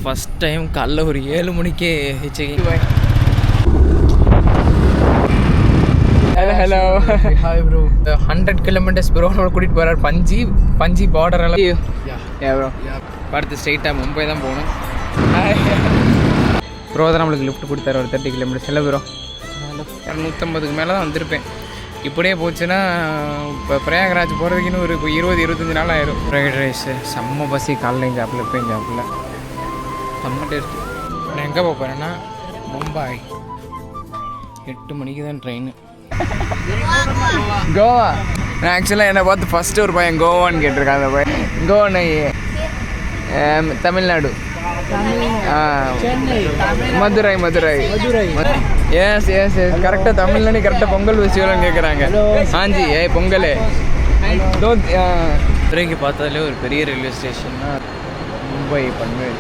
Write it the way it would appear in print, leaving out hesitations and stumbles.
First time காலைல ஒரு 7 மணிக்கே checking. Hello hi bro. 100 kilometres bro கூட்டிகிட்டு போகிறார். பஞ்சி பார்டர் எல்லாம். ஏ ப்ரோ பார்த்து ஸ்ட்ரெயிட்டாக மும்பை தான் போகணும். ப்ரோ தான் நம்மளுக்கு லிஃப்ட் கொடுத்தாரு ஒரு 30 கிலோமீட்டர்ஸ். இல்லை ப்ரோ 150க்கு மேலே தான் வந்திருப்பேன். இப்படியே போச்சுன்னா இப்போ பிரயாகராஜ் போகிறதுக்கு இன்னும் ஒரு 20-25 நாள் ஆயிரும். ஃப்ரைட் ரைஸு செம்ம பசி. காலைல சாப்பிடல இப்போயும் சாப்பிடல. செம்ம டேஸ்ட்டு. நான் எங்கே போக போகிறேன்னா மும்பை. 8 மணிக்கு தான் ட்ரெயின். கோவா. நான் ஆக்சுவலாக என்னை பார்த்து ஃபஸ்ட்டு ஒரு பையன் கோவான்னு கேட்டிருக்கான். அந்த பையன் கோவா தமிழ்நாடு. மதுரை. எஸ் கரெக்டாக தமிழ்நாடு கரெக்டாக பொங்கல் ஃபெஸ்டிவல்னு கேட்குறாங்க. ஆஞ்சி பொங்கல் மதுரைக்கு பார்த்தாலே ஒரு பெரிய ரயில்வே ஸ்டேஷன்னா மும்பை பன்வேல்.